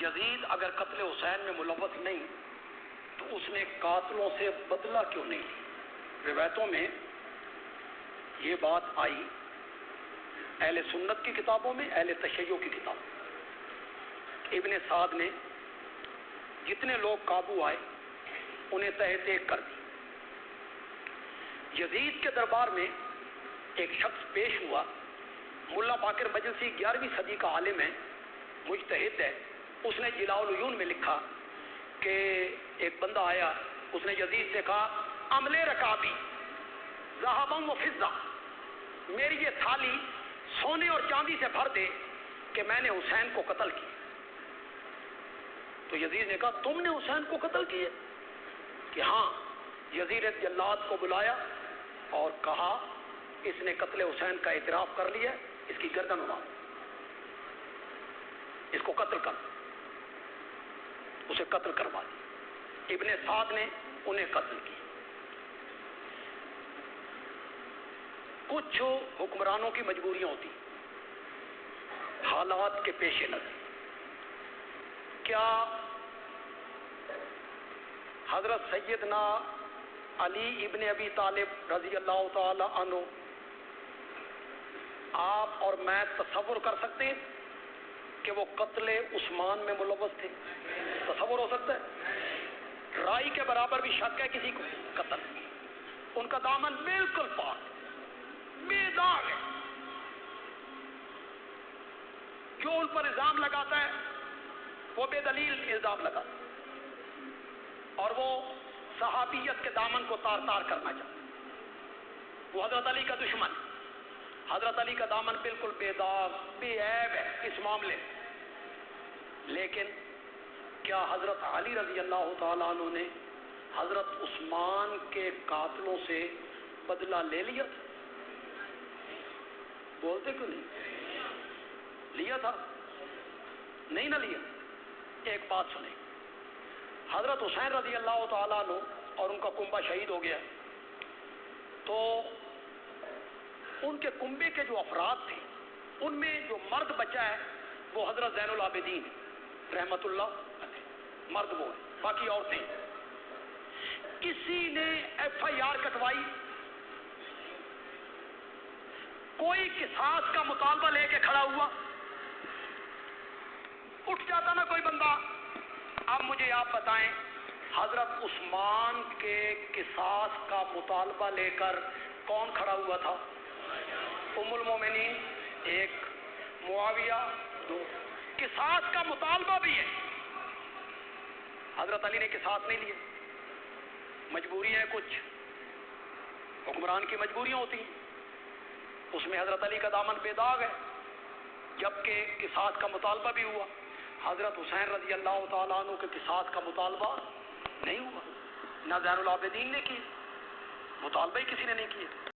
یزید اگر قتل حسین میں ملوث نہیں تو اس نے قاتلوں سے بدلہ کیوں نہیں لی؟ روایتوں میں یہ بات آئی، اہل سنت کی کتابوں میں، اہل تشیع کی کتابوں میں، ابن سعد نے جتنے لوگ قابو آئے انہیں تہہ تیگ کر دی۔ یزید کے دربار میں ایک شخص پیش ہوا، ملا باقر مجلسی 11ویں صدی کا عالم ہے، مجتہد ہے۔ اس نے جلاء العیون میں لکھا کہ ایک بندہ آیا، اس نے یزید سے کہا عملے رکابی ذهبا و فضہ، میری یہ تھالی سونے اور چاندی سے بھر دے کہ میں نے حسین کو قتل کیا۔ تو یزید نے کہا تم نے حسین کو قتل کیا؟ کہ ہاں۔ یزید جلاد کو بلایا اور کہا اس نے قتل حسین کا اعتراف کر لیا، اس کی گردن اڑا دو، اس کو قتل کر، اسے قتل کروا دیا۔ ابن سعد نے انہیں قتل کیا۔ کچھ حکمرانوں کی مجبوریاں ہوتی، حالات کے پیش نظر۔ کیا حضرت سیدنا علی ابن ابی طالب رضی اللہ تعالی عنہ آپ اور میں تصور کر سکتے ہیں کہ وہ قتل عثمان میں ملوث تھے؟ تصور ہو سکتا ہے؟ رائی کے برابر بھی شک ہے کسی کو؟ قتل، ان کا دامن بالکل پاک، بے داغ ہے۔ جو ان پر الزام لگاتا ہے وہ بے دلیل الزام لگاتا ہے، اور وہ صحابیت کے دامن کو تار تار کرنا چاہتا ہے۔ وہ حضرت علی کا دشمن، حضرت علی کا دامن بالکل بے داغ بے عیب ہے اس معاملے میں۔ لیکن کیا حضرت علی رضی اللہ تعالیٰ عنہ نے حضرت عثمان کے قاتلوں سے بدلہ لے لیا تھا؟ بولتے کیوں نہیں؟ لیا تھا؟ نہیں نہ لیا؟ ایک بات سنیں، حضرت حسین رضی اللہ تعالیٰ عنہ اور ان کا کنبہ شہید ہو گیا، تو ان کے کنبے کے جو افراد تھے ان میں جو مرد بچا ہے وہ حضرت زین العابدین رحمت اللہ علیہ، مرد وہ ہے، باقی عورتیں۔ کسی نے ایف آئی آر کٹوائی؟ کوئی قصاص کا مطالبہ لے کے کھڑا ہوا؟ اٹھ جاتا نا کوئی بندہ۔ اب مجھے آپ بتائیں، حضرت عثمان کے قصاص کا مطالبہ لے کر کون کھڑا ہوا تھا؟ ام المومنین ایک، معاویہ دو۔ قصاص کا مطالبہ بھی ہے۔ حضرت علی نے قصاص نہیں لیے، مجبوری ہے، کچھ حکمران کی مجبوریاں ہوتی ہیں، اس میں حضرت علی کا دامن بے داغ ہے۔ جبکہ قصاص کا مطالبہ بھی ہوا، حضرت حسین رضی اللہ تعالیٰ عنہ کے قصاص کا مطالبہ نہیں ہوا، نہ زین العابدین نے کی، مطالبہ ہی کسی نے نہیں کیا۔